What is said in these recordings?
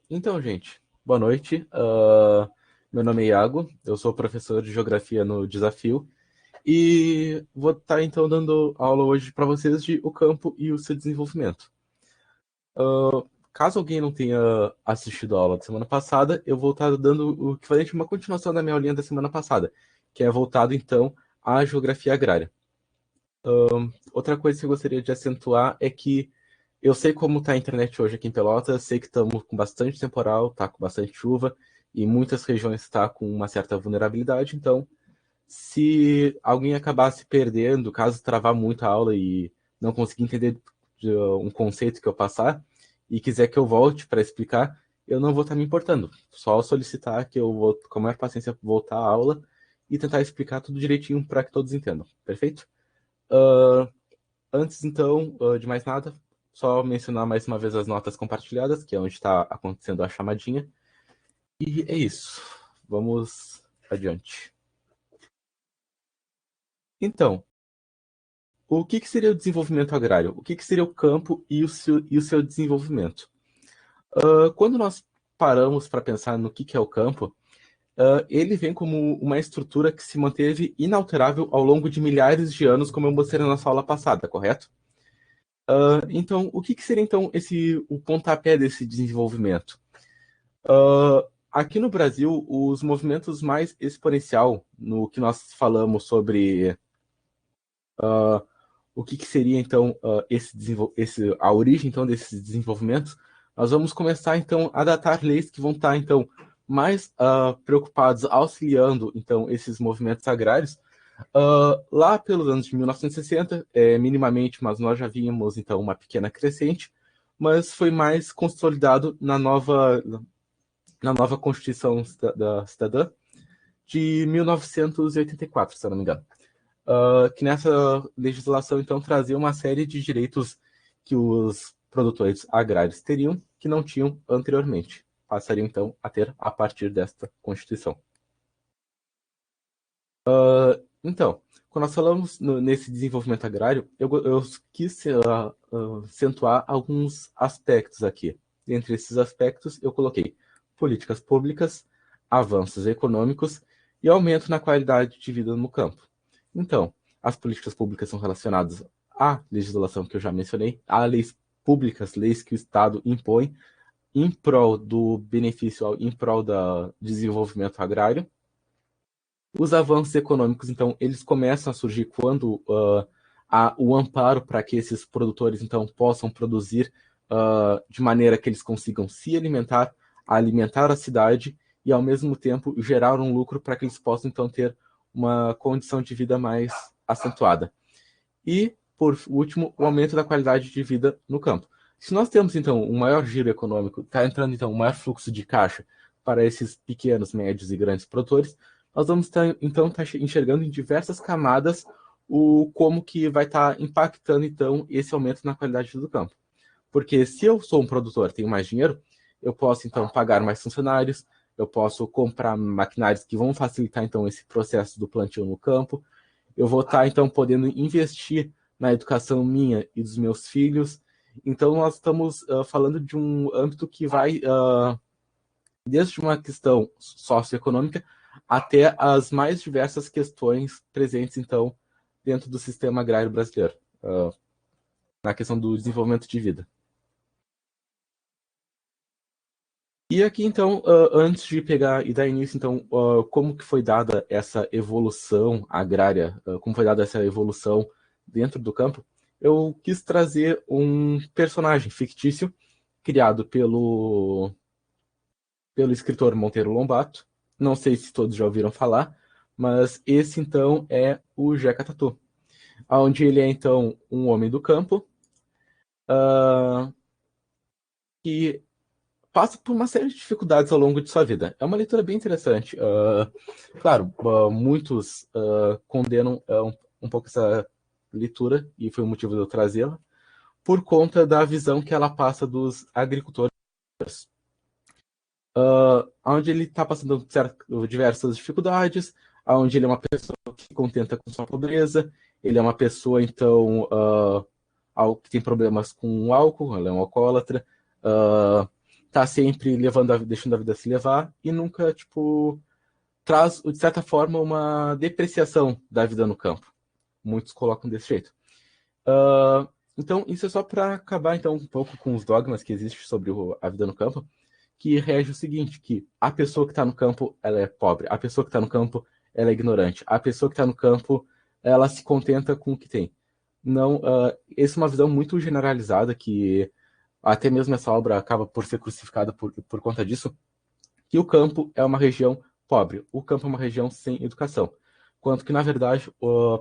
Então, gente, boa noite. Meu nome é Iago, eu sou professor de Geografia no Desafio e vou estar então dando aula hoje para vocês de o campo e o seu desenvolvimento. Caso alguém não tenha assistido a aula da semana passada, eu vou estar dando o equivalente a uma continuação da minha aulinha da semana passada, que é voltado então à Geografia Agrária. Outra coisa que eu gostaria de acentuar é que eu sei como está a internet hoje aqui em Pelotas, sei que estamos com bastante temporal, está com bastante chuva, e muitas regiões está com uma certa vulnerabilidade, então se alguém acabar se perdendo, caso travar muito a aula e não conseguir entender um conceito que eu passar, e quiser que eu volte para explicar, eu não vou estar me importando. Só solicitar que eu vou, com a maior paciência, voltar à aula e tentar explicar tudo direitinho para que todos entendam. Perfeito? Uh, Antes, então, de mais nada, só mencionar mais uma vez as notas compartilhadas, que é onde está acontecendo a chamadinha. E é isso. Vamos adiante. Então, o que seria o desenvolvimento agrário? O que seria o campo e o seu desenvolvimento? Quando nós paramos para pensar no que é o campo, ele vem como uma estrutura que se manteve inalterável ao longo de milhares de anos, como eu mostrei na nossa aula passada, correto? Então, o que seria então o pontapé desse desenvolvimento? Aqui no Brasil, os movimentos mais exponencial no que nós falamos sobre o que seria então a origem então desses desenvolvimentos, nós vamos começar então a datar leis que vão estar então mais preocupados auxiliando então esses movimentos agrários lá pelos anos de 1960, minimamente, mas nós já vimos então uma pequena crescente, mas foi mais consolidado na nova Constituição da Cidadã de 1984, se eu não me engano. Que nessa legislação, então, trazia uma série de direitos que os produtores agrários teriam, que não tinham anteriormente. Passariam, então, a ter a partir desta Constituição. Então, quando nós falamos nesse desenvolvimento agrário, eu quis acentuar alguns aspectos aqui. Entre esses aspectos, eu coloquei políticas públicas, avanços econômicos e aumento na qualidade de vida no campo. Então, as políticas públicas são relacionadas à legislação que eu já mencionei, a leis públicas, leis que o Estado impõe em prol do benefício, em prol do desenvolvimento agrário. Os avanços econômicos, então, eles começam a surgir quando há o amparo para que esses produtores, então, possam produzir de maneira que eles consigam se alimentar a cidade e, ao mesmo tempo, gerar um lucro para que eles possam, então, ter uma condição de vida mais acentuada. E, por último, o aumento da qualidade de vida no campo. Se nós temos, então, um maior giro econômico, está entrando, então, um maior fluxo de caixa para esses pequenos, médios e grandes produtores, nós vamos então estar enxergando em diversas camadas como que vai estar impactando, então, esse aumento na qualidade do campo. Porque se eu sou um produtor, tenho mais dinheiro, eu posso, então, pagar mais funcionários, eu posso comprar maquinários que vão facilitar, então, esse processo do plantio no campo, eu vou estar, então, podendo investir na educação minha e dos meus filhos. Então, nós estamos falando de um âmbito que vai desde uma questão socioeconômica até as mais diversas questões presentes, então, dentro do sistema agrário brasileiro, na questão do desenvolvimento de vida. E aqui, então, antes de pegar e dar início, então, como que foi dada essa evolução agrária, como foi dada essa evolução dentro do campo, eu quis trazer um personagem fictício criado pelo escritor Monteiro Lobato. Não sei se todos já ouviram falar, mas esse, então, é o Jeca Tatu, onde ele é, então, um homem do campo que passa por uma série de dificuldades ao longo de sua vida. É uma leitura bem interessante. Claro, muitos condenam um pouco essa leitura, e foi o motivo de eu trazê-la, por conta da visão que ela passa dos agricultores, onde ele está passando diversas dificuldades, onde ele é uma pessoa que se contenta com sua pobreza, ele é uma pessoa, então, que tem problemas com o álcool, ele é um alcoólatra, tá sempre deixando a vida se levar e nunca, tipo, traz, de certa forma, uma depreciação da vida no campo. Muitos colocam desse jeito. Então, isso é só para acabar, então, um pouco com os dogmas que existem sobre a vida no campo, que rege o seguinte, que a pessoa que está no campo, ela é pobre. A pessoa que está no campo, ela é ignorante. A pessoa que está no campo, ela se contenta com o que tem. Não, essa é uma visão muito generalizada, que até mesmo essa obra acaba por ser crucificada por conta disso, que o campo é uma região pobre. O campo é uma região sem educação. Quanto que, na verdade,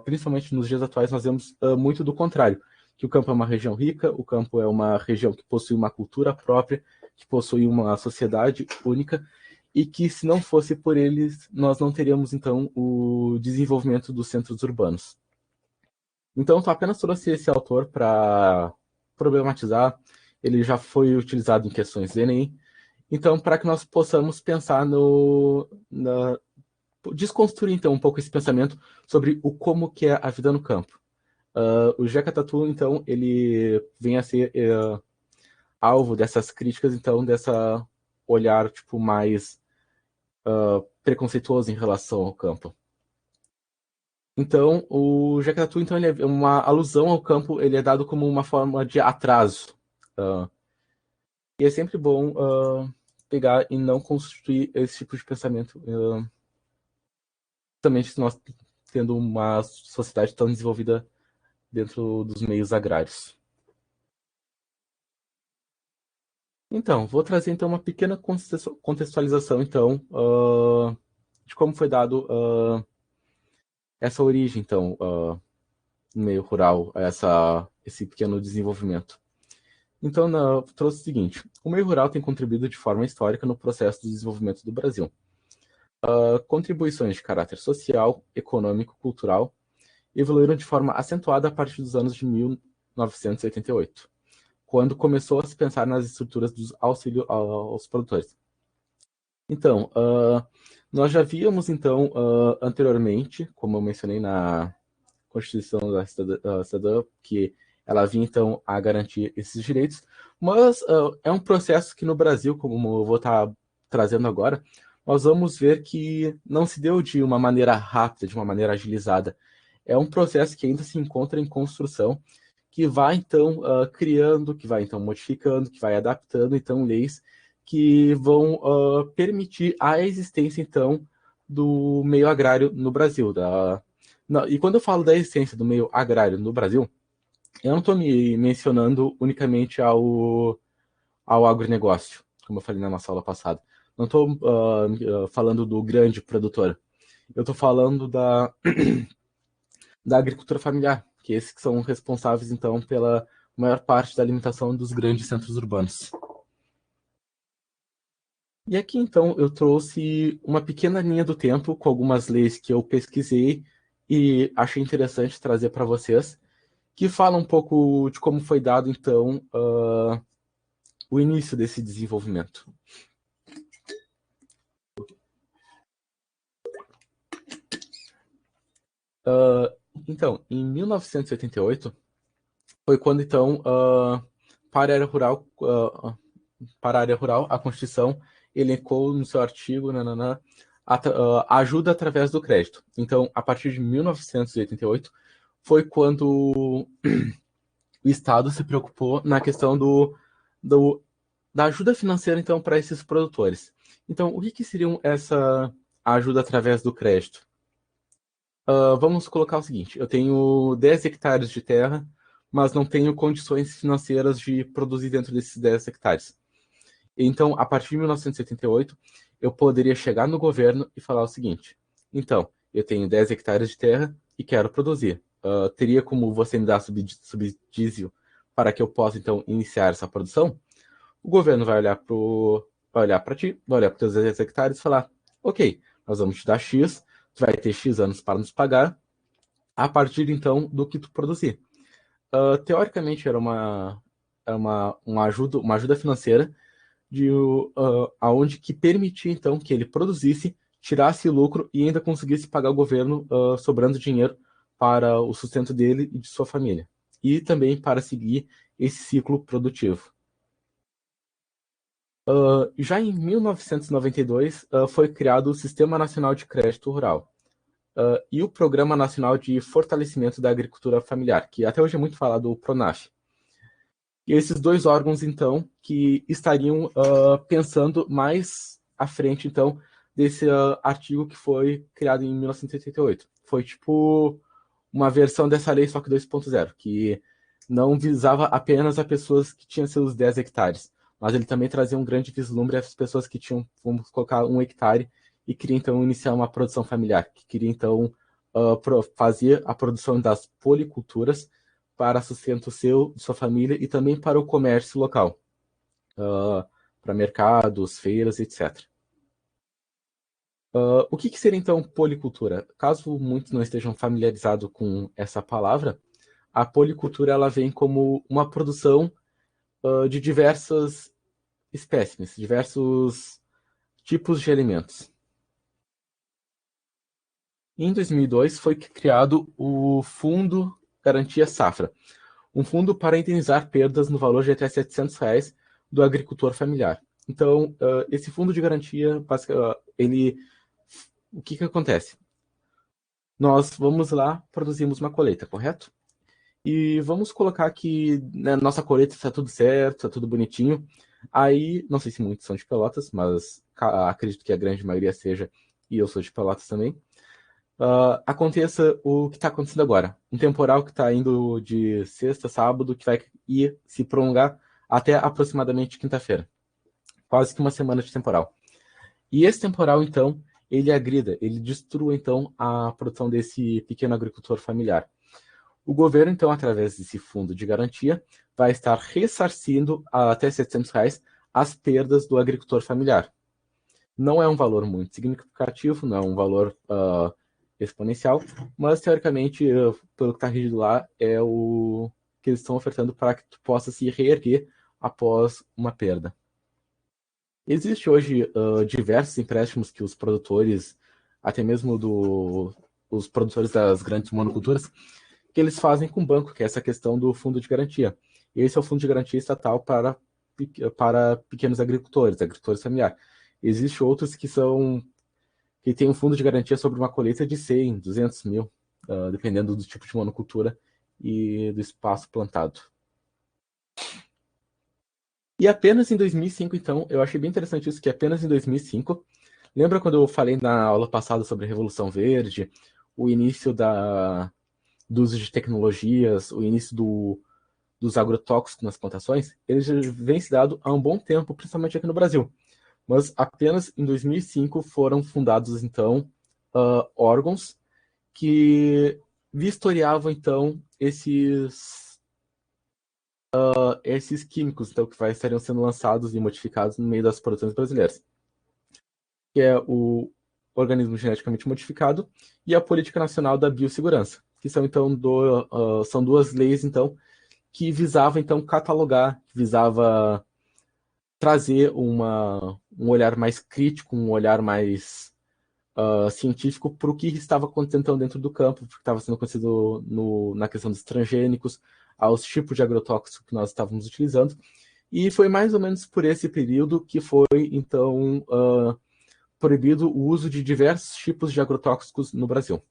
principalmente nos dias atuais, nós vemos muito do contrário, que o campo é uma região rica, o campo é uma região que possui uma cultura própria, que possui uma sociedade única, e que, se não fosse por eles, nós não teríamos, então, o desenvolvimento dos centros urbanos. Então, eu apenas trouxe esse autor para problematizar. Ele já foi utilizado em questões do Enem. Então, para que nós possamos pensar desconstruir, então, um pouco esse pensamento sobre o como que é a vida no campo. O Jeca Tatu, então, ele vem a ser alvo dessas críticas, então, dessa olhar, tipo, mais preconceituoso em relação ao campo. Então, o Jeca Tatu, então, ele é uma alusão ao campo, ele é dado como uma forma de atraso. E é sempre bom pegar e não construir esse tipo de pensamento, também se nós tendo uma sociedade tão desenvolvida dentro dos meios agrários. Então, vou trazer então uma pequena contextualização então de como foi dado essa origem então no meio rural, esse pequeno desenvolvimento. Então, trouxe o seguinte: o meio rural tem contribuído de forma histórica no processo do desenvolvimento do Brasil. Contribuições de caráter social, econômico, cultural evoluíram de forma acentuada a partir dos anos de 1988, quando começou a se pensar nas estruturas dos auxílios aos produtores. Então, nós já víamos, então, anteriormente, como eu mencionei na Constituição da Cidadã, que ela vinha, então, a garantir esses direitos, mas é um processo que no Brasil, como eu vou estar trazendo agora, nós vamos ver que não se deu de uma maneira rápida, de uma maneira agilizada. É um processo que ainda se encontra em construção, que vai, então, criando, que vai, então, modificando, que vai adaptando, então, leis que vão permitir a existência, então, do meio agrário no Brasil. E quando eu falo da existência do meio agrário no Brasil, eu não estou me mencionando unicamente ao agronegócio, como eu falei na nossa aula passada. Não estou falando do grande produtor. Eu estou falando da agricultura familiar, que esses que são responsáveis, então, pela maior parte da alimentação dos grandes centros urbanos. E aqui, então, eu trouxe uma pequena linha do tempo com algumas leis que eu pesquisei e achei interessante trazer para vocês, que falam um pouco de como foi dado, então, o início desse desenvolvimento. Então, em 1988, foi quando, então, para a área rural, a Constituição elencou no seu artigo a ajuda através do crédito. Então, a partir de 1988, foi quando o Estado se preocupou na questão da ajuda financeira, então, para esses produtores. Então, o que seria essa ajuda através do crédito? Vamos colocar o seguinte: eu tenho 10 hectares de terra, mas não tenho condições financeiras de produzir dentro desses 10 hectares. Então, a partir de 1978, eu poderia chegar no governo e falar o seguinte: então, eu tenho 10 hectares de terra e quero produzir. Teria como você me dar subsídio para que eu possa, então, iniciar essa produção? O governo vai olhar para ti, vai olhar para os teus 10 hectares e falar: ok, nós vamos te dar X, tu vai ter X anos para nos pagar, a partir, então, do que tu produzir. Teoricamente, era uma ajuda financeira aonde que permitia, então, que ele produzisse, tirasse lucro e ainda conseguisse pagar o governo sobrando dinheiro para o sustento dele e de sua família. E também para seguir esse ciclo produtivo. Já em 1992, foi criado o Sistema Nacional de Crédito Rural e o Programa Nacional de Fortalecimento da Agricultura Familiar, que até hoje é muito falado, o PRONAF. E esses dois órgãos, então, que estariam pensando mais à frente, então, desse artigo que foi criado em 1988. Foi tipo uma versão dessa lei, só que 2.0, que não visava apenas a pessoas que tinham seus 10 hectares, mas ele também trazia um grande vislumbre às pessoas que tinham, vamos colocar, 1 hectare e queriam, então, iniciar uma produção familiar, que queria, então, fazer a produção das policulturas para sustento seu, de sua família e também para o comércio local, para mercados, feiras, etc. O que seria então policultura? Caso muitos não estejam familiarizados com essa palavra, a policultura ela vem como uma produção de diversas espécimes, diversos tipos de alimentos. Em 2002 foi criado o Fundo Garantia Safra, um fundo para indenizar perdas no valor de até R$ 700 do agricultor familiar. Então, esse fundo de garantia, o que acontece? Nós vamos lá, produzimos uma colheita, correto? E vamos colocar que na nossa colheita está tudo certo, está tudo bonitinho. Aí, não sei se muitos são de Pelotas, mas acredito que a grande maioria seja, e eu sou de Pelotas também. Aconteça o que está acontecendo agora. Um temporal que está indo de sexta, sábado, que vai ir se prolongar até aproximadamente quinta-feira. Quase que uma semana de temporal. E esse temporal, então, ele agrida, ele destrua, então, a produção desse pequeno agricultor familiar. O governo, então, através desse fundo de garantia, vai estar ressarcindo até R$ 700 as perdas do agricultor familiar. Não é um valor muito significativo, não é um valor exponencial, mas teoricamente, pelo que está rígido lá, é o que eles estão ofertando para que tu possa se reerguer após uma perda. Existe hoje diversos empréstimos que os produtores, até mesmo os produtores das grandes monoculturas, que eles fazem com o banco, que é essa questão do fundo de garantia. Esse é o fundo de garantia estatal para pequenos agricultores familiares. Existem outros que têm um fundo de garantia sobre uma colheita de 100, 200 mil, dependendo do tipo de monocultura e do espaço plantado. E apenas em 2005, então, eu achei bem interessante isso, que apenas em 2005, lembra quando eu falei na aula passada sobre a Revolução Verde, o início do uso de tecnologias, o início dos agrotóxicos nas plantações? Ele já vem se dado há um bom tempo, principalmente aqui no Brasil. Mas apenas em 2005 foram fundados, então, órgãos que vistoriavam, então, esses químicos, então, que estariam sendo lançados e modificados no meio das produções brasileiras, que é o organismo geneticamente modificado e a Política Nacional da Biossegurança, que são, então, são duas leis, então, que visavam, então, catalogar, que visava trazer um olhar mais crítico, um olhar mais científico para o que estava acontecendo então, dentro do campo, porque estava sendo acontecido na questão dos transgênicos, aos tipos de agrotóxicos que nós estávamos utilizando. E foi mais ou menos por esse período que foi, então, proibido o uso de diversos tipos de agrotóxicos no Brasil.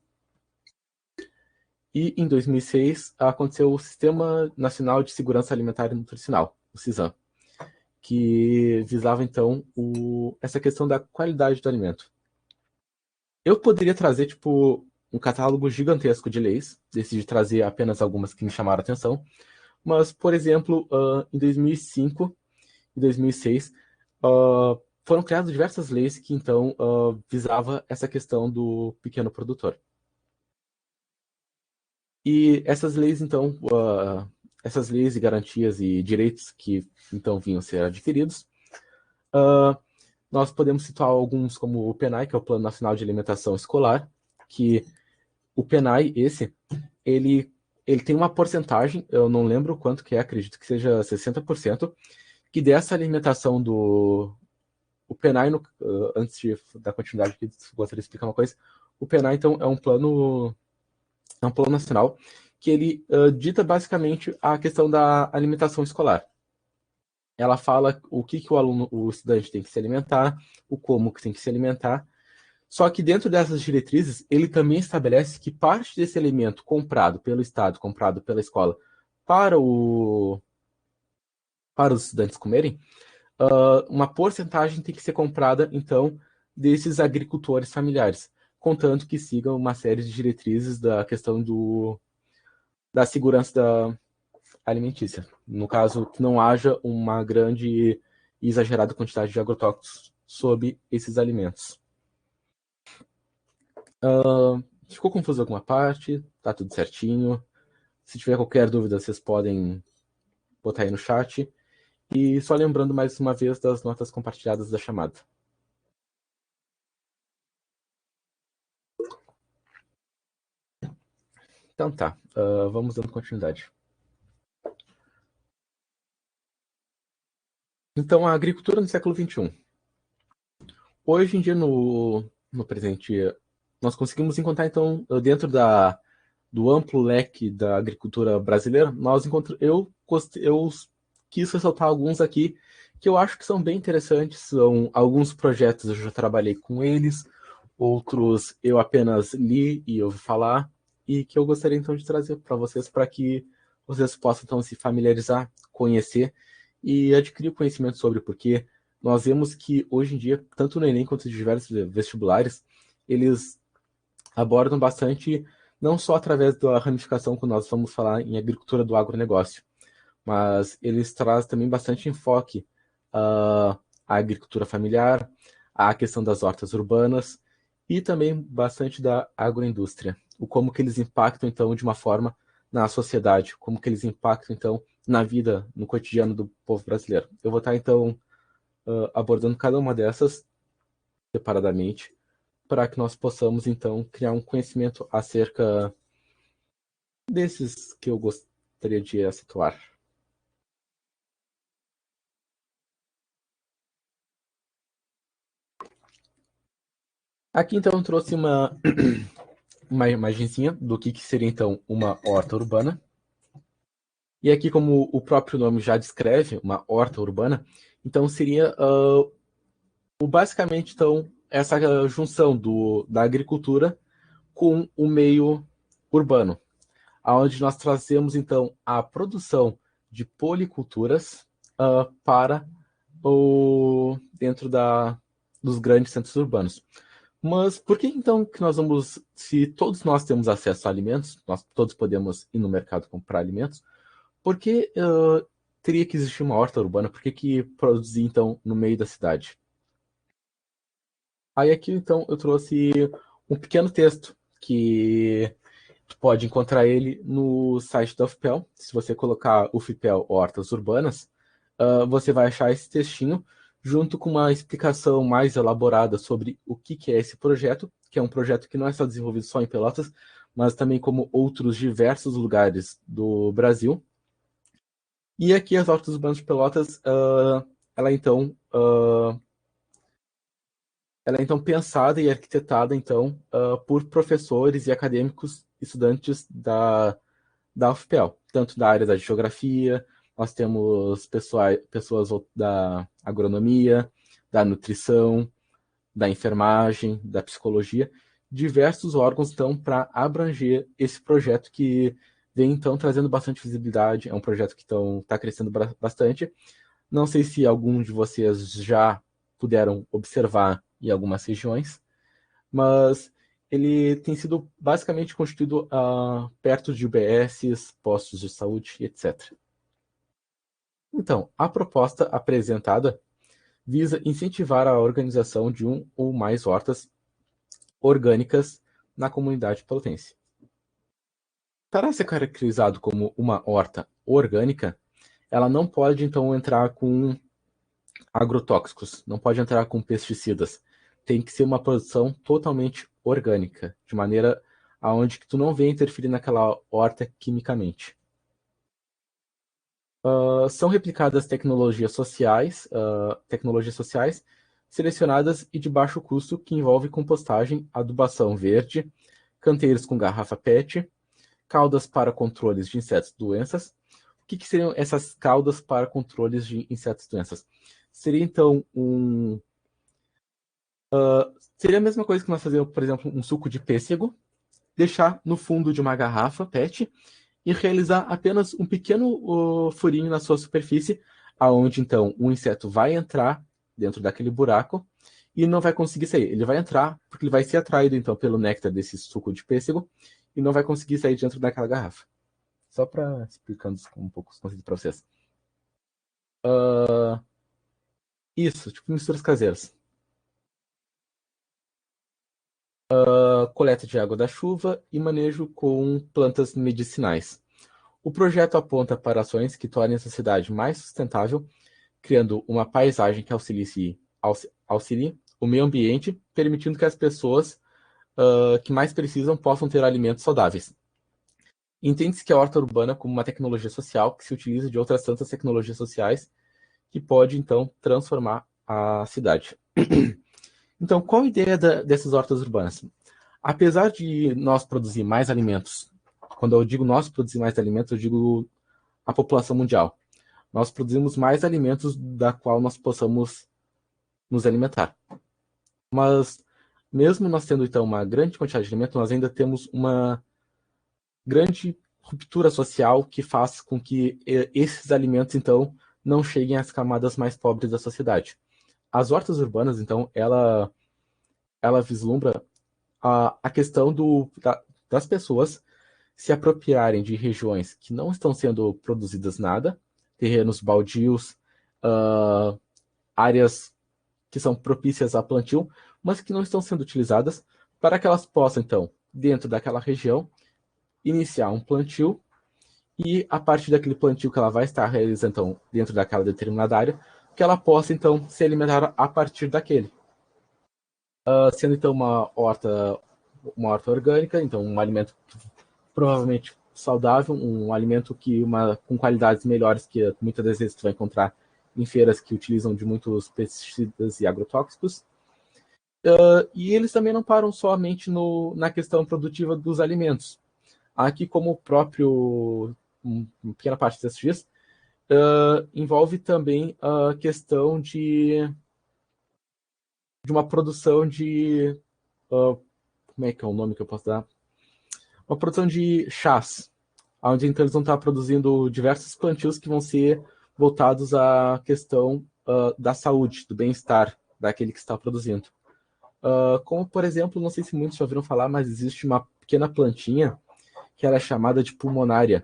E em 2006 aconteceu o Sistema Nacional de Segurança Alimentar e Nutricional, o CISAM, que visava então essa questão da qualidade do alimento. Eu poderia trazer tipo um catálogo gigantesco de leis, decidi trazer apenas algumas que me chamaram a atenção, mas, por exemplo, em 2005 e 2006 foram criadas diversas leis que então visava essa questão do pequeno produtor. E essas leis, então, essas leis e garantias e direitos que então vinham ser adquiridos, nós podemos citar alguns como o PNAE, que é o Plano Nacional de Alimentação Escolar, que o PNAE, ele tem uma porcentagem, eu não lembro quanto que é, acredito que seja 60%, que dessa alimentação o PNAE, antes da continuidade aqui, gostaria de explicar uma coisa. O PNAE, então, é um plano nacional que ele dita basicamente a questão da alimentação escolar. ela fala o que o estudante tem que se alimentar, o como que tem que se alimentar. Só que dentro dessas diretrizes, ele também estabelece que parte desse alimento comprado pelo Estado, comprado pela escola, para, para os estudantes comerem, uma porcentagem tem que ser comprada, então, desses agricultores familiares, contanto que sigam uma série de diretrizes da questão da segurança alimentícia. No caso, que não haja uma grande e exagerada quantidade de agrotóxicos sob esses alimentos. Ficou confuso alguma parte? Tá tudo certinho. Se tiver qualquer dúvida, vocês podem botar aí no chat. E só lembrando mais uma vez das notas compartilhadas da chamada. Então tá, vamos dando continuidade. Então, a agricultura no século XXI. Hoje em dia, no presente, nós conseguimos encontrar, então, dentro do amplo leque da agricultura brasileira, eu quis ressaltar alguns aqui que eu acho que são bem interessantes. São alguns projetos eu já trabalhei com eles, outros eu apenas li e ouvi falar, e que eu gostaria então de trazer para que vocês possam então se familiarizar, conhecer e adquirir conhecimento sobre, porque nós vemos que hoje em dia, tanto no Enem quanto em diversos vestibulares, eles abordam bastante, não só através da ramificação que nós vamos falar em agricultura do agronegócio, mas eles trazem também bastante enfoque à agricultura familiar, à questão das hortas urbanas e também bastante da agroindústria. O como que eles impactam, então, de uma forma na sociedade, como que eles impactam, então, na vida, no cotidiano do povo brasileiro. Eu vou estar, então, abordando cada uma dessas separadamente, para que nós possamos, então, criar um conhecimento acerca desses que eu gostaria de acentuar. Aqui, então, eu trouxe uma imagenzinha do que seria, então, uma horta urbana. E aqui, como o próprio nome já descreve, uma horta urbana, então seria basicamente, então, essa junção da agricultura com o meio urbano, onde nós trazemos, então, a produção de policulturas para dentro dos grandes centros urbanos. Mas por que então que nós vamos, se todos nós temos acesso a alimentos, nós todos podemos ir no mercado comprar alimentos, por que teria que existir uma horta urbana? Por que produzir então no meio da cidade? Aí aqui então eu trouxe um pequeno texto que tu pode encontrar ele no site da UFPEL. Se você colocar UFPEL Hortas Urbanas, você vai achar esse textinho junto com uma explicação mais elaborada sobre o que é esse projeto, que é um projeto que não é só desenvolvido só em Pelotas, mas também como outros diversos lugares do Brasil. E aqui as Hortas Urbanas de Pelotas, ela é então pensada e arquitetada então por professores e acadêmicos estudantes da UFPEL, tanto da área da geografia, nós temos pessoas da agronomia, da nutrição, da enfermagem, da psicologia, diversos órgãos então para abranger esse projeto que vem então trazendo bastante visibilidade, é um projeto que está crescendo bastante. Não sei se algum de vocês já puderam observar em algumas regiões, mas ele tem sido basicamente constituído perto de UBSs, postos de saúde, etc. Então, a proposta apresentada visa incentivar a organização de um ou mais hortas orgânicas na comunidade pelotense. Para ser caracterizado como uma horta orgânica, ela não pode então entrar com agrotóxicos, não pode entrar com pesticidas. Tem que ser uma produção totalmente orgânica, de maneira aonde que tu não venha interferir naquela horta quimicamente. São replicadas tecnologias sociais selecionadas e de baixo custo que envolve compostagem, adubação verde, canteiros com garrafa PET, caudas para controles de insetos e doenças, que seriam essas caudas para controles de insetos e doenças? Seria, então, seria a mesma coisa que nós fazemos, por exemplo, um suco de pêssego, deixar no fundo de uma garrafa PET e realizar apenas um pequeno furinho na sua superfície, aonde, então, o inseto vai entrar dentro daquele buraco e não vai conseguir sair. Ele vai entrar porque ele vai ser atraído, então, pelo néctar desse suco de pêssego e não vai conseguir sair dentro daquela garrafa. Só para explicando um pouco os conceitos para vocês. Isso, tipo misturas caseiras. Coleta de água da chuva e manejo com plantas medicinais. O projeto aponta para ações que tornem essa cidade mais sustentável, criando uma paisagem que auxilie o meio ambiente, permitindo que as pessoas que mais precisam possam ter alimentos saudáveis. Entende-se que a horta urbana como uma tecnologia social que se utiliza de outras tantas tecnologias sociais que pode, então, transformar a cidade. Então, qual a ideia dessas hortas urbanas? Apesar de nós produzir mais alimentos, quando eu digo nós produzir mais alimentos, eu digo a população mundial. Nós produzimos mais alimentos da qual nós possamos nos alimentar. Mas, mesmo nós tendo, então, uma grande quantidade de alimentos, nós ainda temos uma grande ruptura social que faz com que esses alimentos, então, não cheguem às camadas mais pobres da sociedade. As hortas urbanas, então, ela vislumbra a questão das pessoas se apropriarem de regiões que não estão sendo produzidas nada, terrenos baldios, áreas que são propícias a plantio, mas que não estão sendo utilizadas, para que elas possam, então, dentro daquela região, iniciar um plantio e, a partir daquele plantio que ela vai estar realizando, então, dentro daquela determinada área, que ela possa, então, se alimentar a partir daquele. Sendo, então, uma horta orgânica, então, um alimento provavelmente saudável, um alimento com qualidades melhores que muitas das vezes tu vai encontrar em feiras que utilizam de muitos pesticidas e agrotóxicos. E eles também não param somente na questão produtiva dos alimentos. Aqui, como o próprio, uma pequena parte desses dias, envolve também a questão de uma produção de... como é que é o nome que eu posso dar? Uma produção de chás, onde então eles vão estar produzindo diversos plantios que vão ser voltados à questão da saúde, do bem-estar daquele que está produzindo. Como, por exemplo, não sei se muitos já ouviram falar, mas existe uma pequena plantinha que ela é chamada de pulmonária.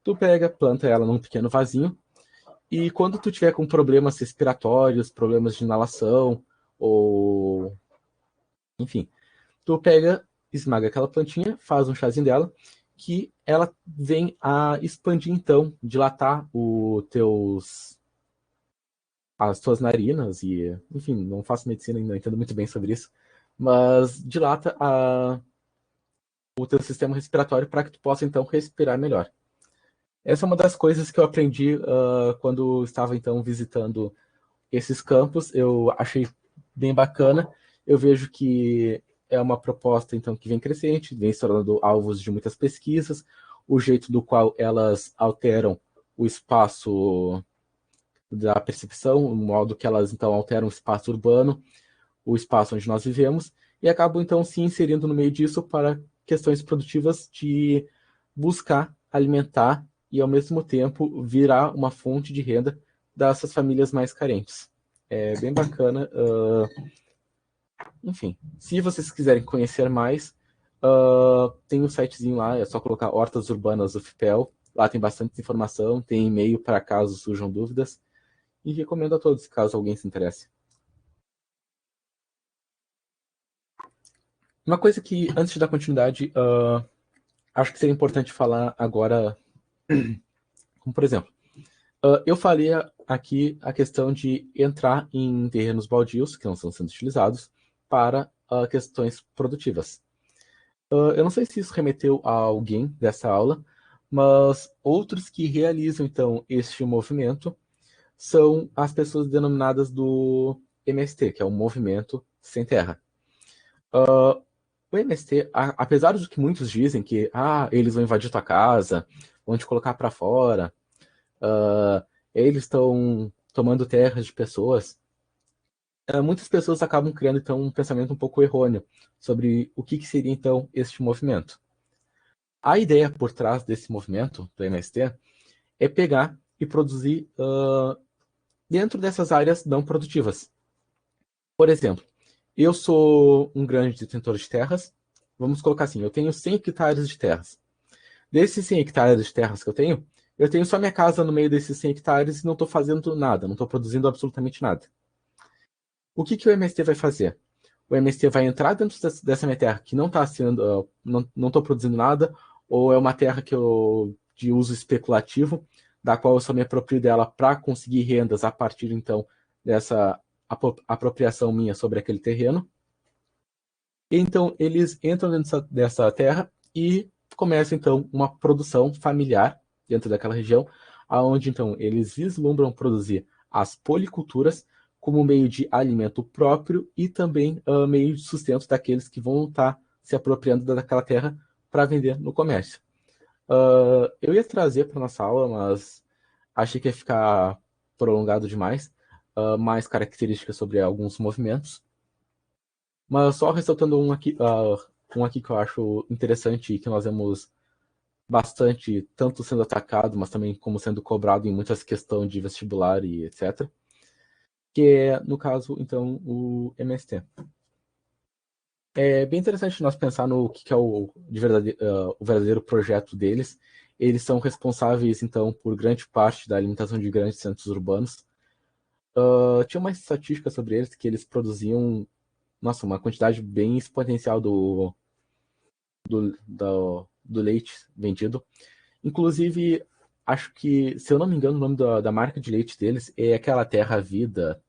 Tu pega, planta ela num pequeno vasinho, e quando tu tiver com problemas respiratórios, problemas de inalação, ou enfim, tu pega, esmaga aquela plantinha, faz um chazinho dela, que ela vem a expandir, então, dilatar as tuas narinas e, enfim, não faço medicina e não entendo muito bem sobre isso, mas dilata o teu sistema respiratório para que tu possa, então, respirar melhor. Essa é uma das coisas que eu aprendi quando estava, então, visitando esses campos. Eu achei bem bacana. Eu vejo que é uma proposta, então, que vem crescente, vem se tornando alvos de muitas pesquisas, o jeito do qual elas alteram o espaço da percepção, o modo que elas, então, alteram o espaço urbano, o espaço onde nós vivemos, e acabam, então, se inserindo no meio disso para questões produtivas de buscar alimentar e, ao mesmo tempo, virar uma fonte de renda dessas famílias mais carentes. É bem bacana. Enfim, se vocês quiserem conhecer mais, tem um sitezinho lá, é só colocar Hortas Urbanas UFPEL. Lá tem bastante informação, tem e-mail para caso surjam dúvidas. E recomendo a todos, caso alguém se interesse. Uma coisa que, antes de dar continuidade, acho que seria importante falar agora, como por exemplo, eu falei aqui a questão de entrar em terrenos baldios, que não estão sendo utilizados, para questões produtivas. Eu não sei se isso remeteu a alguém dessa aula, mas outros que realizam, então, este movimento são as pessoas denominadas do MST, que é o Movimento Sem Terra. O MST, apesar do que muitos dizem que eles vão invadir tua casa, vão te colocar para fora, Eles estão tomando terras de pessoas. Muitas pessoas acabam criando, então, um pensamento um pouco errôneo sobre o que seria, então, este movimento. A ideia por trás desse movimento, do MST, é pegar e produzir dentro dessas áreas não produtivas. Por exemplo, eu sou um grande detentor de terras. Vamos colocar assim, eu tenho 100 hectares de terras. Desses 100 hectares de terras que eu tenho só minha casa no meio desses 100 hectares e não estou fazendo nada, não estou produzindo absolutamente nada. O que o MST vai fazer? O MST vai entrar dentro dessa minha terra que não está sendo, não estou produzindo nada, ou é uma terra de uso especulativo, da qual eu só me aproprio dela para conseguir rendas a partir então dessa apropriação minha sobre aquele terreno. Então eles entram dentro dessa terra e começam então uma produção familiar dentro daquela região, aonde então eles vislumbram produzir as policulturas como meio de alimento próprio e também meio de sustento daqueles que vão estar se apropriando daquela terra para vender no comércio. Eu ia trazer para nossa aula, mas achei que ia ficar prolongado demais, mais características sobre alguns movimentos. Mas só ressaltando um aqui que eu acho interessante e que nós vemos bastante, tanto sendo atacado, mas também como sendo cobrado em muitas questões de vestibular e etc. Que é, no caso, então, o MST. É bem interessante nós pensar no que é o verdadeiro projeto deles. Eles são responsáveis, então, por grande parte da alimentação de grandes centros urbanos. Tinha uma estatística sobre eles que eles produziam, nossa, uma quantidade bem exponencial do leite vendido. Inclusive, acho que, se eu não me engano, o nome da marca de leite deles é aquela Terra Vida.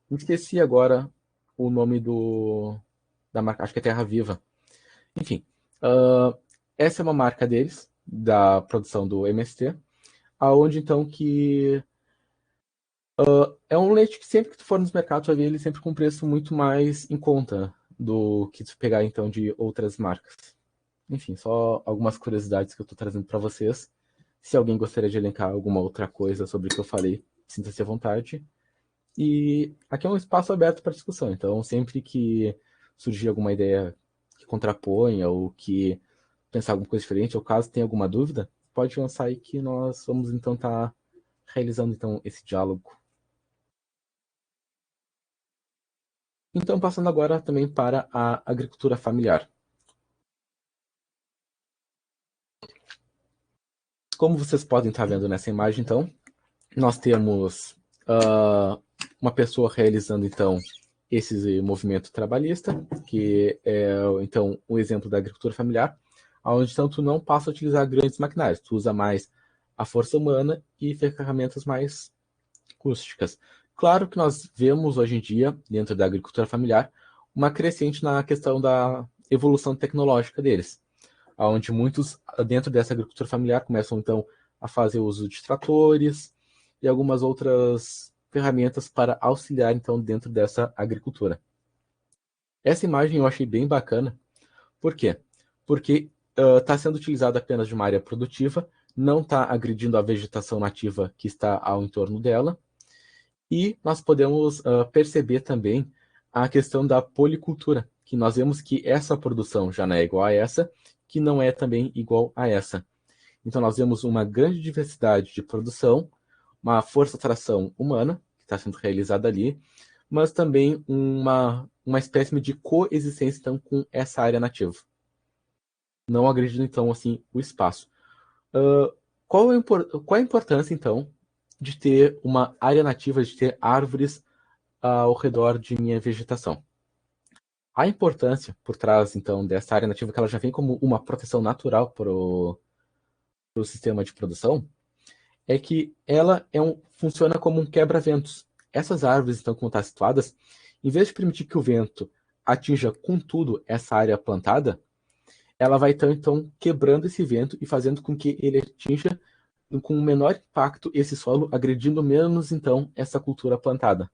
Esqueci agora o nome da marca, acho que é Terra Viva. Enfim, essa é uma marca deles, da produção do MST, aonde então que é um leite que sempre que tu for nos mercados vai ver ele sempre com preço muito mais em conta do que tu pegar então de outras marcas. Enfim, só algumas curiosidades que eu estou trazendo para vocês. Se alguém gostaria de elencar alguma outra coisa sobre o que eu falei, sinta-se à vontade. E aqui é um espaço aberto para discussão, então sempre que surgir alguma ideia que contraponha ou que pensar alguma coisa diferente, ou caso tenha alguma dúvida, pode lançar aí que nós vamos então estar realizando então esse diálogo. Então, passando agora também para a agricultura familiar. Como vocês podem estar vendo nessa imagem, então, nós temos uma pessoa realizando, então, esse movimento trabalhista, que é, então, um exemplo da agricultura familiar, onde, então, tu não passa a utilizar grandes maquinários, tu usa mais a força humana e ferramentas mais rústicas. Claro que nós vemos hoje em dia, dentro da agricultura familiar, uma crescente na questão da evolução tecnológica deles, onde muitos, dentro dessa agricultura familiar, começam, então, a fazer uso de tratores e algumas outras ferramentas para auxiliar, então, dentro dessa agricultura. Essa imagem eu achei bem bacana. Por quê? Porque está sendo utilizada apenas de uma área produtiva, não está agredindo a vegetação nativa que está ao entorno dela, e nós podemos perceber também a questão da policultura, que nós vemos que essa produção já não é igual a essa, que não é também igual a essa. Então nós vemos uma grande diversidade de produção, uma força-tração humana, que está sendo realizada ali, mas também uma espécie de coexistência então, com essa área nativa. Não agredindo, então, assim, o espaço. Qual a importância, então, de ter uma área nativa, de ter árvores ao redor de minha vegetação? A importância por trás, então, dessa área nativa, que ela já vem como uma proteção natural para o sistema de produção, é que ela funciona como um quebra-ventos. Essas árvores, então, como estão situadas, em vez de permitir que o vento atinja com tudo essa área plantada, ela vai então quebrando esse vento e fazendo com que ele atinja com um menor impacto esse solo, agredindo menos então essa cultura plantada.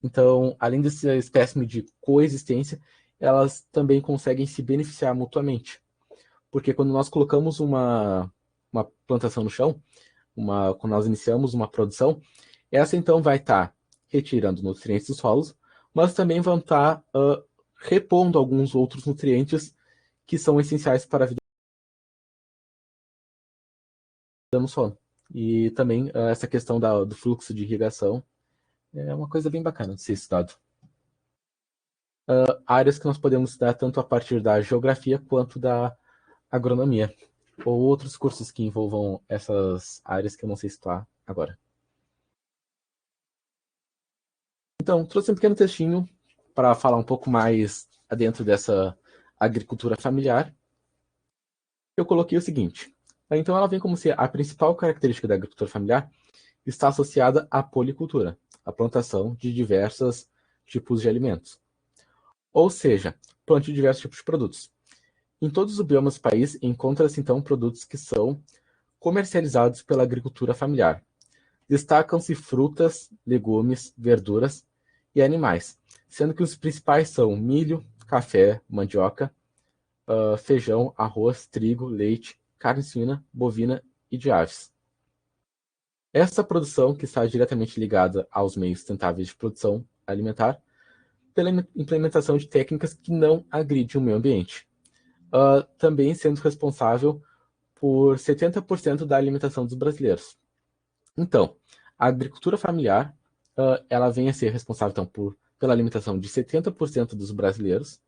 Então, além dessa espécie de coexistência, elas também conseguem se beneficiar mutuamente. Porque quando nós colocamos uma plantação no chão, quando nós iniciamos uma produção, essa então vai estar retirando nutrientes dos solos, mas também vão estar repondo alguns outros nutrientes que são essenciais para a vida no solo. E também essa questão do fluxo de irrigação é uma coisa bem bacana de ser estudado. Áreas que nós podemos estudar tanto a partir da geografia quanto da agronomia, ou outros cursos que envolvam essas áreas que eu não sei citar agora. Então, trouxe um pequeno textinho para falar um pouco mais dentro dessa agricultura familiar. Eu coloquei o seguinte. Então, ela vem como se a principal característica da agricultura familiar está associada à policultura, a plantação de diversos tipos de alimentos. Ou seja, plantio de diversos tipos de produtos. Em todos os biomas do país, encontra-se então produtos que são comercializados pela agricultura familiar. Destacam-se frutas, legumes, verduras e animais, sendo que os principais são milho, café, mandioca, feijão, arroz, trigo, leite, carne suína, bovina e de aves. Essa produção, que está diretamente ligada aos meios sustentáveis de produção alimentar, pela implementação de técnicas que não agridem o meio ambiente, também sendo responsável por 70% da alimentação dos brasileiros. Então, a agricultura familiar, ela vem a ser responsável então, pela alimentação de 70% dos brasileiros,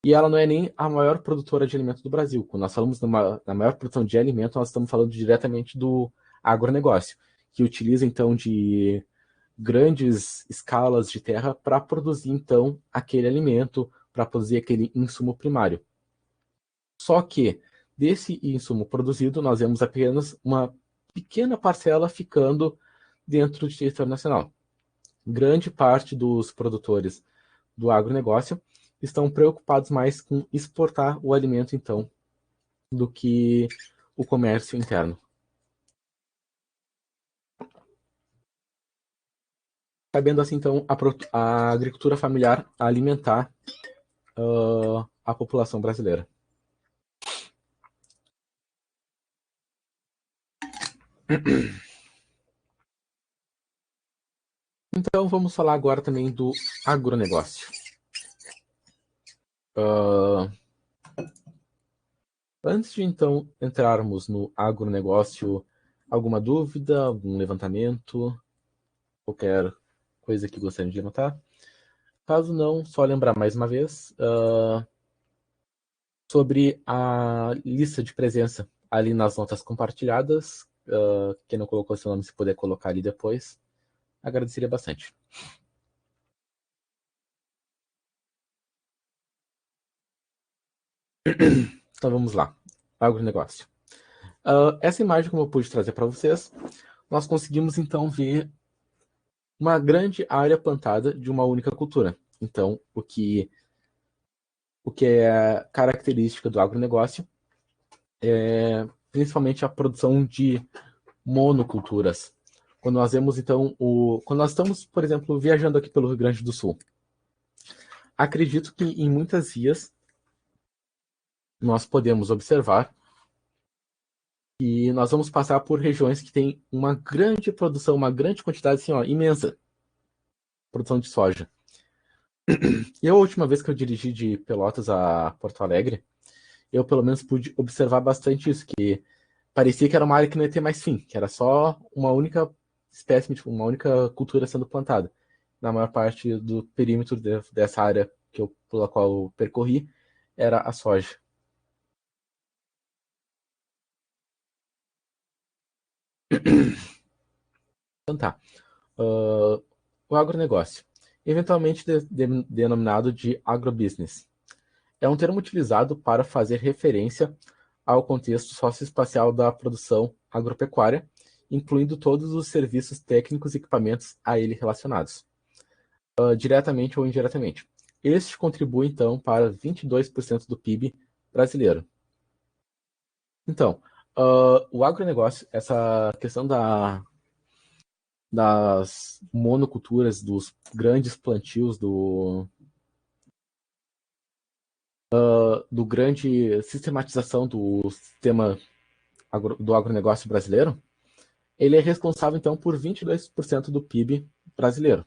e ela não é nem a maior produtora de alimentos do Brasil. Quando nós falamos na maior produção de alimento, nós estamos falando diretamente do agronegócio, que utiliza então de grandes escalas de terra para produzir então aquele alimento, para produzir aquele insumo primário. Só que desse insumo produzido, nós vemos apenas uma pequena parcela ficando dentro do território nacional. Grande parte dos produtores do agronegócio estão preocupados mais com exportar o alimento, então, do que o comércio interno. Cabendo assim, então, a agricultura familiar a alimentar a população brasileira. Então, vamos falar agora também do agronegócio. Antes de, então, entrarmos no agronegócio, alguma dúvida, algum levantamento, qualquer coisa que gostaria de anotar? Caso não, só lembrar mais uma vez sobre a lista de presença ali nas notas compartilhadas. Quem não colocou seu nome, se puder colocar ali depois, agradeceria bastante. Então vamos lá, agronegócio. Essa imagem, como eu pude trazer para vocês, nós conseguimos então ver uma grande área plantada de uma única cultura. Então, o que é característica do agronegócio é principalmente a produção de monoculturas. Quando nós vemos, então, quando nós estamos, por exemplo, viajando aqui pelo Rio Grande do Sul, acredito que em muitas vias nós podemos observar que nós vamos passar por regiões que têm uma grande produção, uma grande quantidade, assim, ó, imensa, produção de soja. E a última vez que eu dirigi de Pelotas a Porto Alegre, eu pelo menos pude observar bastante isso, que parecia que era uma área que não ia ter mais fim, que era só uma única espécie, uma única cultura sendo plantada. Na maior parte do perímetro dessa área pela qual eu percorri, era a soja. Então tá. O agronegócio, eventualmente denominado de agrobusiness, é um termo utilizado para fazer referência ao contexto socioespacial da produção agropecuária, incluindo todos os serviços técnicos e equipamentos a ele relacionados, diretamente ou indiretamente. Este contribui, então, para 22% do PIB brasileiro. Então, o agronegócio, essa questão das monoculturas, dos grandes plantios do grande sistematização do sistema do agronegócio brasileiro, ele é responsável, então, por 22% do PIB brasileiro.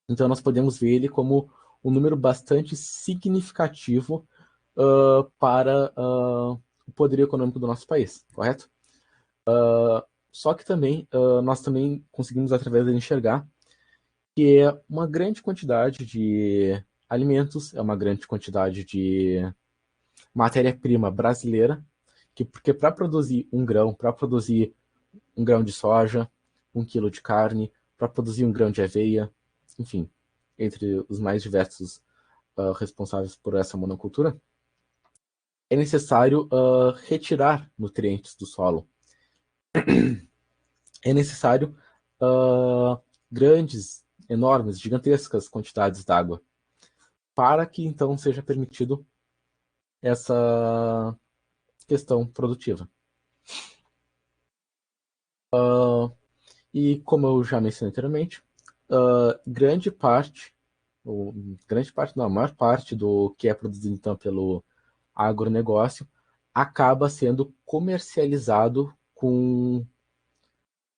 Então, nós podemos ver ele como um número bastante significativo para o poderio econômico do nosso país, correto? Só que também, nós também conseguimos, através dele, enxergar que é uma grande quantidade de alimentos, é uma grande quantidade de matéria-prima brasileira, porque para produzir para produzir um grão de soja, 1 quilo de carne, para produzir um grão de aveia, enfim, entre os mais diversos responsáveis por essa monocultura, é necessário retirar nutrientes do solo. É necessário grandes, enormes, gigantescas quantidades d'água para que então seja permitido essa questão produtiva. E como eu já mencionei anteriormente, grande parte, não, a maior parte do que é produzido então pelo agronegócio acaba sendo comercializado com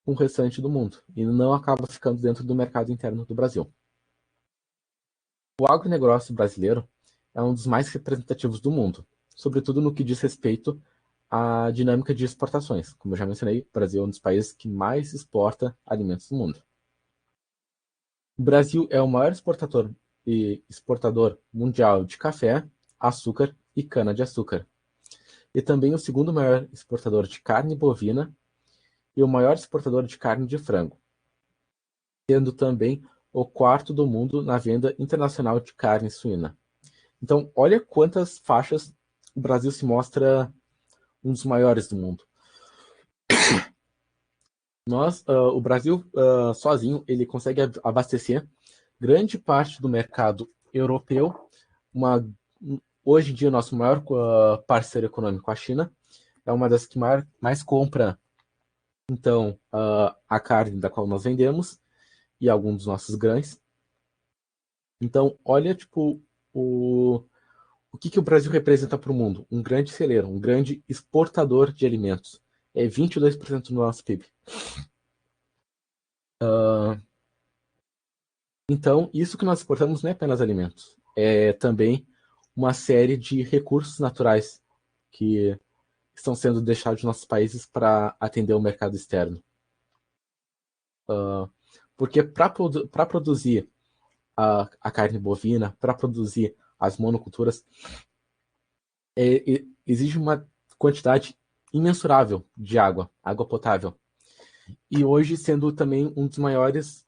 o restante do mundo e não acaba ficando dentro do mercado interno do Brasil. O agronegócio brasileiro é um dos mais representativos do mundo, sobretudo no que diz respeito à dinâmica de exportações. Como eu já mencionei, o Brasil é um dos países que mais exporta alimentos do mundo. O Brasil é o maior exportador mundial de café, açúcar e cana-de-açúcar. E também o segundo maior exportador de carne bovina e o maior exportador de carne de frango, sendo também o quarto do mundo na venda internacional de carne suína. Então, olha quantas faixas o Brasil se mostra um dos maiores do mundo. O Brasil sozinho, ele consegue abastecer grande parte do mercado europeu. Hoje em dia, o nosso maior parceiro econômico, a China, é uma das que mais compra, então, a carne da qual nós vendemos e alguns dos nossos grãos. Então, olha, tipo, o que o Brasil representa para o mundo? Um grande celeiro, um grande exportador de alimentos. É 22% do nosso PIB. Então, isso que nós exportamos não é apenas alimentos, é também uma série de recursos naturais que estão sendo deixados nos nossos países para atender o mercado externo. Porque para produzir a carne bovina, para produzir as monoculturas, exige uma quantidade imensurável de água potável. E hoje sendo também um dos maiores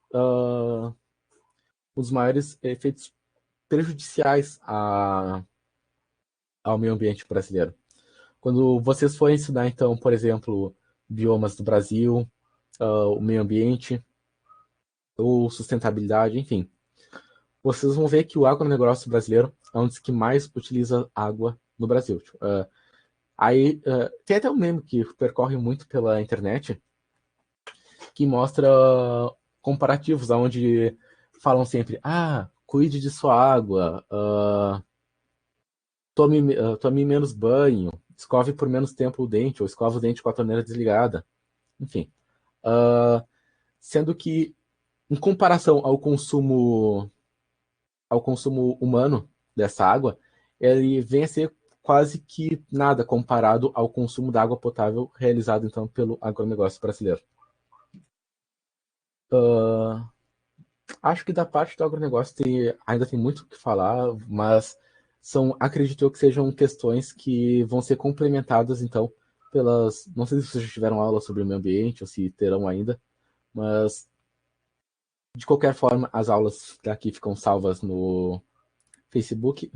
efeitos prejudiciais ao meio ambiente brasileiro. Quando vocês forem estudar, então, por exemplo, biomas do Brasil, o meio ambiente, ou sustentabilidade, enfim, vocês vão ver que o agronegócio brasileiro é um dos que mais utiliza água no Brasil. Tem até um meme que percorre muito pela internet, que mostra comparativos, onde falam sempre, cuide de sua água, tome menos banho, escove por menos tempo o dente, ou escova o dente com a torneira desligada. Enfim. Sendo que, em comparação ao consumo humano dessa água, ele vem a ser quase que nada comparado ao consumo da água potável realizado, então, pelo agronegócio brasileiro. Acho que da parte do agronegócio ainda tem muito o que falar, mas acredito eu que sejam questões que vão ser complementadas, então, não sei se vocês já tiveram aula sobre o meio ambiente ou se terão ainda, mas de qualquer forma, as aulas daqui ficam salvas no Facebook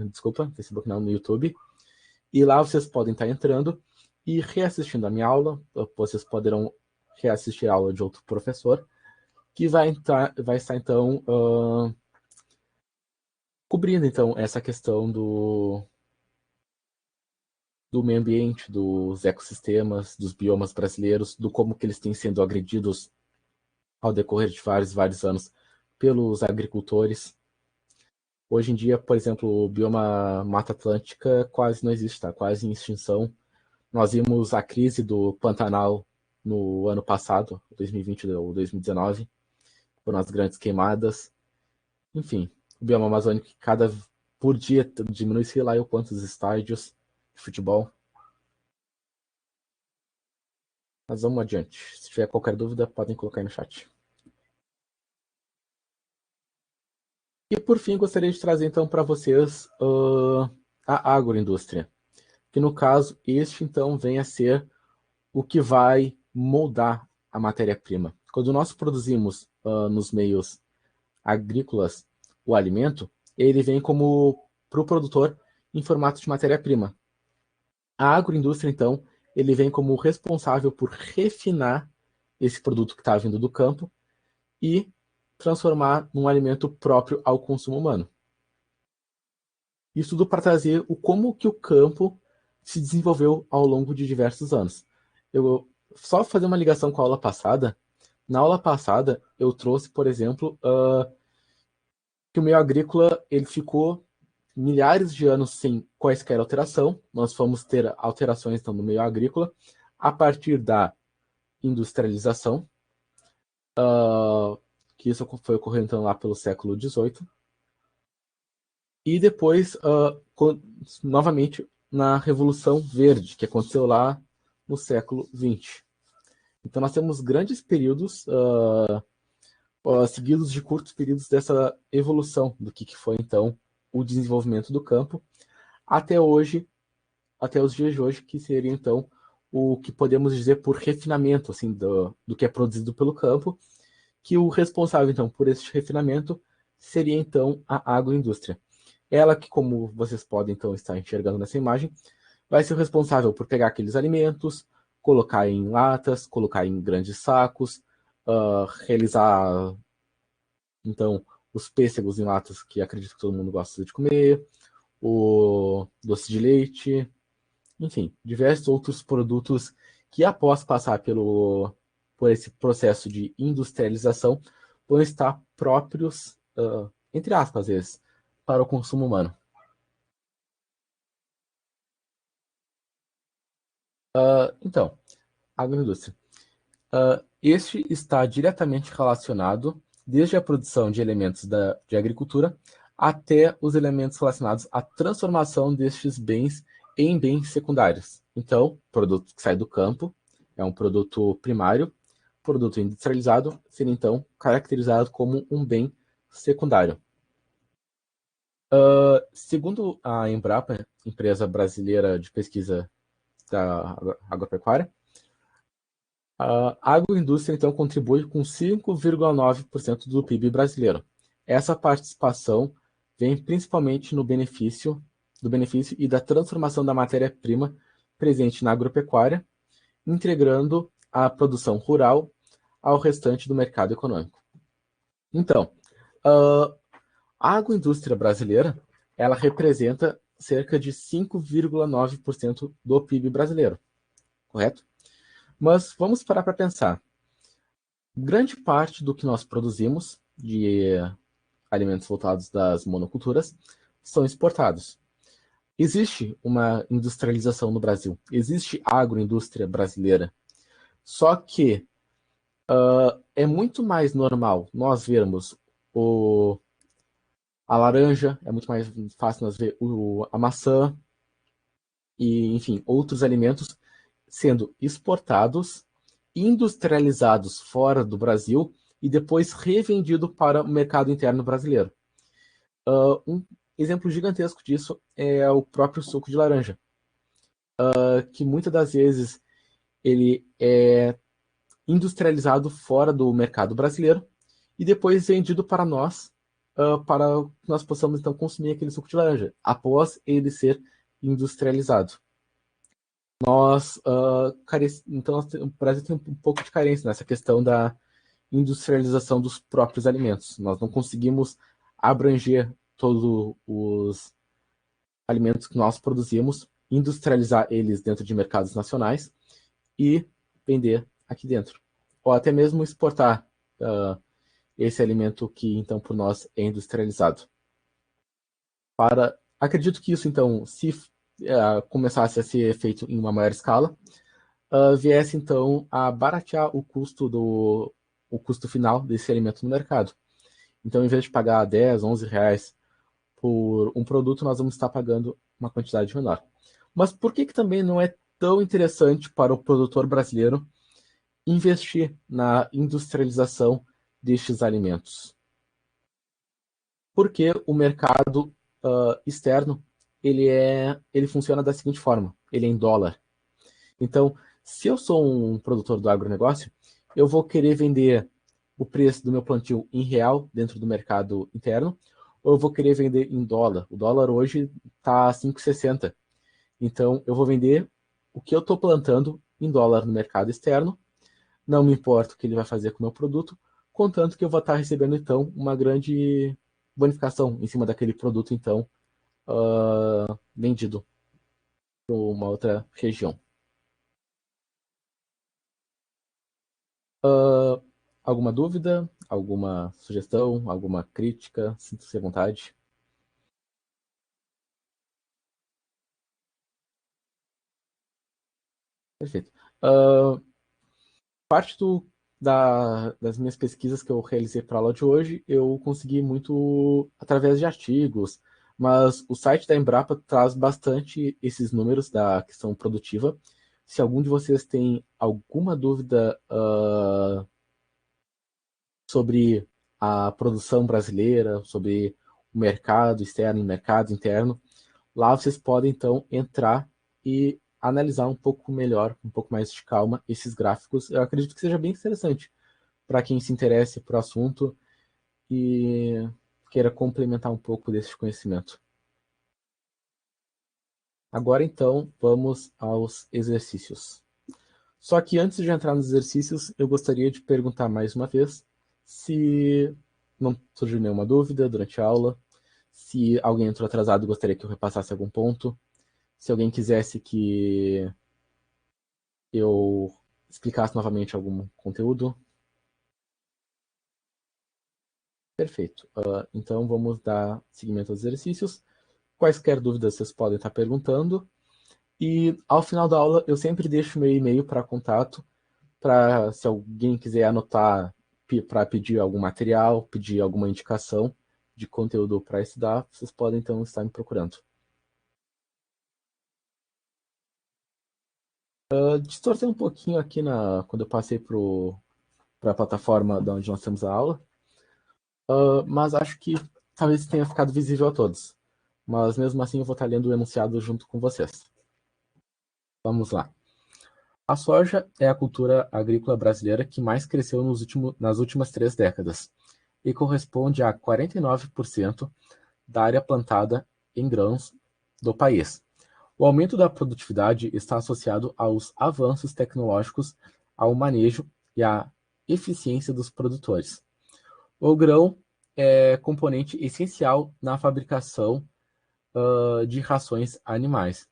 não, no YouTube, e lá vocês podem estar entrando e reassistindo a minha aula. Vocês poderão reassistir a aula de outro professor, que vai estar então cobrindo então essa questão do meio ambiente, dos ecossistemas, dos biomas brasileiros, do como que eles têm sendo agredidos ao decorrer de vários anos pelos agricultores. Hoje em dia, por exemplo, o bioma Mata Atlântica quase não existe, está quase em extinção. Nós vimos a crise do Pantanal no ano passado, 2020 ou 2019, foram as grandes queimadas. Enfim, o bioma amazônico por dia diminui, sei lá, quantos estádios de futebol. Mas vamos adiante. Se tiver qualquer dúvida, podem colocar aí no chat. E por fim, gostaria de trazer então para vocês a agroindústria, que no caso, este então vem a ser o que vai moldar a matéria-prima. Quando nós produzimos nos meios agrícolas o alimento, ele vem como para o produtor em formato de matéria-prima. A agroindústria, então, ele vem como responsável por refinar esse produto que está vindo do campo e transformar num alimento próprio ao consumo humano. Isso tudo para trazer como que o campo se desenvolveu ao longo de diversos anos. Eu só fazer uma ligação com a aula passada. Na aula passada, eu trouxe, por exemplo, que o meio agrícola ele ficou milhares de anos sem quaisquer alteração. Nós fomos ter alterações então, no meio agrícola a partir da industrialização, que isso foi ocorrendo então, lá pelo século XVIII. E depois, novamente, na Revolução Verde, que aconteceu lá no século XX. Então, nós temos grandes períodos, seguidos de curtos períodos dessa evolução do que foi, então, o desenvolvimento do campo, até hoje, até os dias de hoje, que seria, então, o que podemos dizer por refinamento assim, do que é produzido pelo campo, que o responsável, então, por esse refinamento seria, então, a agroindústria. Ela que, como vocês podem, então, estar enxergando nessa imagem, vai ser o responsável por pegar aqueles alimentos, colocar em latas, colocar em grandes sacos, realizar, então, os pêssegos em latas, que acredito que todo mundo gosta de comer, o doce de leite, enfim, diversos outros produtos que, após passar por esse processo de industrialização, vão estar próprios, entre aspas, às vezes, para o consumo humano. Então, agroindústria. Este está diretamente relacionado desde a produção de elementos de agricultura até os elementos relacionados à transformação destes bens em bens secundários. Então, produto que sai do campo é um produto primário, produto industrializado seria então caracterizado como um bem secundário. Segundo a Embrapa, empresa brasileira de pesquisa da agropecuária, a agroindústria, então, contribui com 5,9% do PIB brasileiro. Essa participação vem principalmente do benefício e da transformação da matéria-prima presente na agropecuária, integrando a produção rural ao restante do mercado econômico. Então, a agroindústria brasileira, ela representa cerca de 5,9% do PIB brasileiro, correto? Mas vamos parar para pensar. Grande parte do que nós produzimos de alimentos voltados das monoculturas são exportados. Existe uma industrialização no Brasil, existe agroindústria brasileira, só que é muito mais normal nós vermos a laranja, é muito mais fácil nós ver a maçã e, enfim, outros alimentos sendo exportados, industrializados fora do Brasil e depois revendido para o mercado interno brasileiro. Um exemplo gigantesco disso é o próprio suco de laranja, que muitas das vezes ele é industrializado fora do mercado brasileiro e depois vendido para nós, para que nós possamos então consumir aquele suco de laranja, após ele ser industrializado. Então, o Brasil tem um pouco de carência nessa questão da industrialização dos próprios alimentos. Nós não conseguimos abranger todos os alimentos que nós produzimos, industrializar eles dentro de mercados nacionais e vender aqui dentro. Ou até mesmo exportar esse alimento que, então, por nós é industrializado. Acredito que isso, então, se começasse a ser feito em uma maior escala, viesse, então, a baratear o custo final desse alimento no mercado. Então, em vez de pagar 10, 11 reais por um produto, nós vamos estar pagando uma quantidade menor. Mas por que também não é tão interessante para o produtor brasileiro investir na industrialização destes alimentos? Porque o mercado externo ele funciona da seguinte forma: ele é em dólar. Então, se eu sou um produtor do agronegócio, eu vou querer vender o preço do meu plantio em real dentro do mercado interno, ou eu vou querer vender em dólar. O dólar hoje está 5,60. Então, eu vou vender o que eu estou plantando em dólar no mercado externo. Não me importa o que ele vai fazer com o meu produto, contanto que eu vou estar recebendo, então, uma grande bonificação em cima daquele produto, então, vendido para uma outra região. Alguma dúvida? Alguma sugestão? Alguma crítica? Sinta-se à vontade. Perfeito. Uh, parte das minhas pesquisas que eu realizei para a aula de hoje, eu consegui muito através de artigos, mas o site da Embrapa traz bastante esses números da questão produtiva. Se algum de vocês tem alguma dúvida sobre a produção brasileira, sobre o mercado externo e mercado interno, lá vocês podem então entrar e analisar um pouco melhor, um pouco mais de calma, esses gráficos. Eu acredito que seja bem interessante para quem se interesse por assunto e queira complementar um pouco desse conhecimento. Agora então vamos aos exercícios. Só que antes de entrar nos exercícios, eu gostaria de perguntar mais uma vez se não surgiu nenhuma dúvida durante a aula, se alguém entrou atrasado e gostaria que eu repassasse algum ponto, se alguém quisesse que eu explicasse novamente algum conteúdo. Perfeito. Então vamos dar seguimento aos exercícios. Quaisquer dúvidas vocês podem estar perguntando. E ao final da aula eu sempre deixo meu e-mail para contato, para se alguém quiser anotar para pedir algum material, pedir alguma indicação de conteúdo para estudar, vocês podem então estar me procurando. Distorcer um pouquinho aqui quando eu passei para a plataforma de onde nós temos a aula, mas acho que talvez tenha ficado visível a todos. Mas mesmo assim eu vou estar lendo o enunciado junto com vocês. Vamos lá. A soja é a cultura agrícola brasileira que mais cresceu nas últimas 3 décadas e corresponde a 49% da área plantada em grãos do país. O aumento da produtividade está associado aos avanços tecnológicos, ao manejo e à eficiência dos produtores. O grão é componente essencial na fabricação de rações animais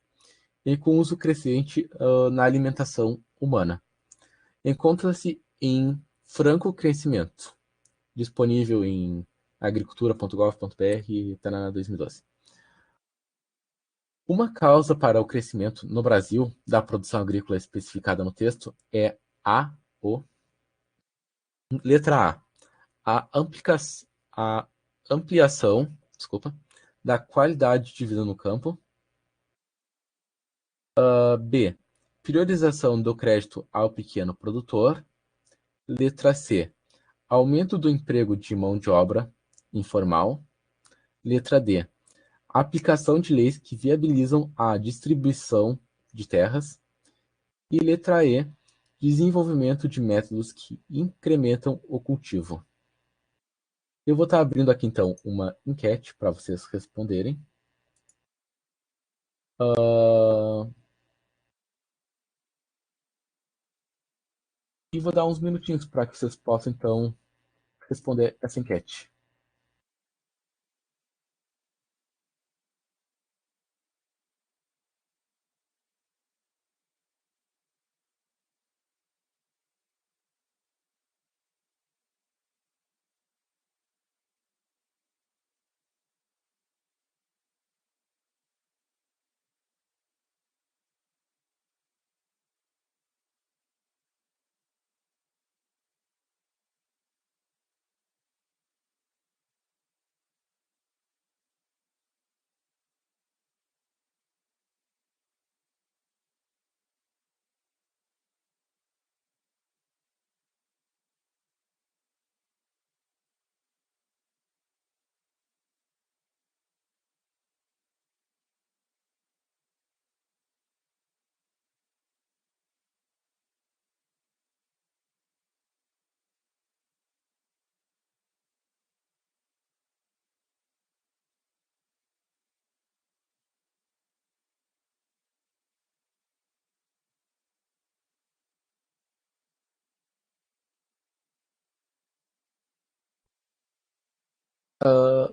e com uso crescente na alimentação humana. Encontra-se em franco crescimento, disponível em agricultura.gov.br e está na 2012. Uma causa para o crescimento no Brasil da produção agrícola especificada no texto é o letra a ampliação, desculpa, da qualidade de vida no campo. B, priorização do crédito ao pequeno produtor. Letra C, aumento do emprego de mão de obra informal. Letra D, aplicação de leis que viabilizam a distribuição de terras. E letra E, desenvolvimento de métodos que incrementam o cultivo. Eu vou estar abrindo aqui então uma enquete para vocês responderem. E vou dar uns minutinhos para que vocês possam então responder essa enquete.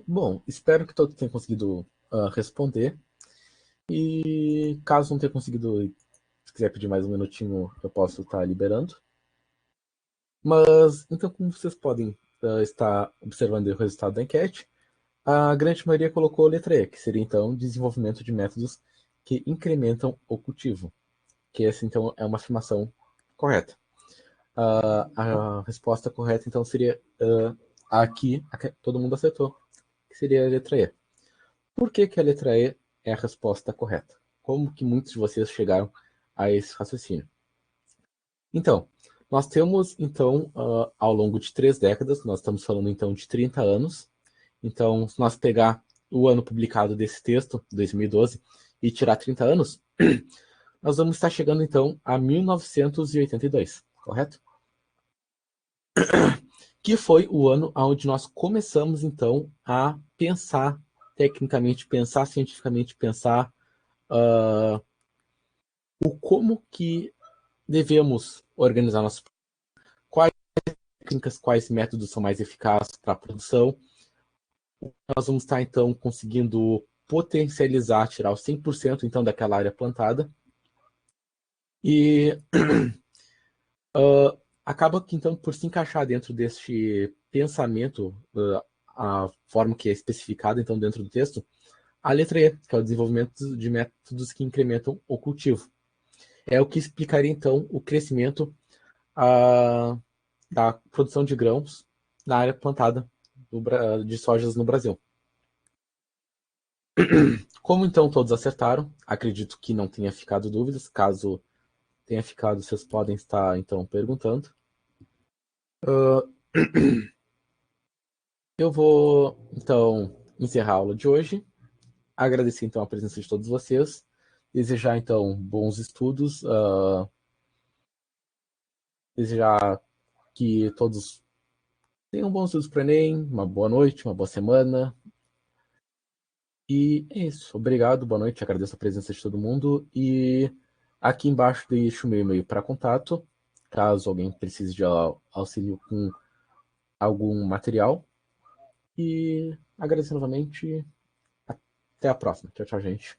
Bom, espero que todos tenham conseguido responder. E caso não tenha conseguido, se quiser pedir mais um minutinho, eu posso estar liberando. Mas, então, como vocês podem estar observando o resultado da enquete, a grande maioria colocou a letra E, que seria, então, desenvolvimento de métodos que incrementam o cultivo. Que essa, então, é uma afirmação correta. A resposta correta, então, seria aqui, todo mundo acertou, que seria a letra E. Por que, que a letra E é a resposta correta? Como que muitos de vocês chegaram a esse raciocínio? Então, nós temos, então, ao longo de 3 décadas, nós estamos falando, então, de 30 anos. Então, se nós pegar o ano publicado desse texto, 2012, e tirar 30 anos, nós vamos estar chegando, então, a 1982, correto? Que foi o ano onde nós começamos, então, a pensar tecnicamente, pensar cientificamente, pensar o como que devemos organizar nosso, quais técnicas, quais métodos são mais eficazes para a produção. Nós vamos estar, então, conseguindo potencializar, tirar os 100%, então, daquela área plantada. E acaba que, então, por se encaixar dentro deste pensamento, a forma que é especificada, então, dentro do texto, a letra E, que é o desenvolvimento de métodos que incrementam o cultivo. É o que explicaria, então, o crescimento da produção de grãos na área plantada de sojas no Brasil. Como, então, todos acertaram, acredito que não tenha ficado dúvidas. Caso tenha ficado, vocês podem estar, então, perguntando. Eu vou, então, encerrar a aula de hoje. Agradecer, então, a presença de todos vocês. Desejar, então, bons estudos. Desejar que todos tenham bons estudos para o Enem, uma boa noite, uma boa semana. E é isso. Obrigado, boa noite. Agradeço a presença de todo mundo. E aqui embaixo deixo o meu e-mail para contato, caso alguém precise de auxílio com algum material. E agradeço novamente. Até a próxima. Tchau, tchau, gente.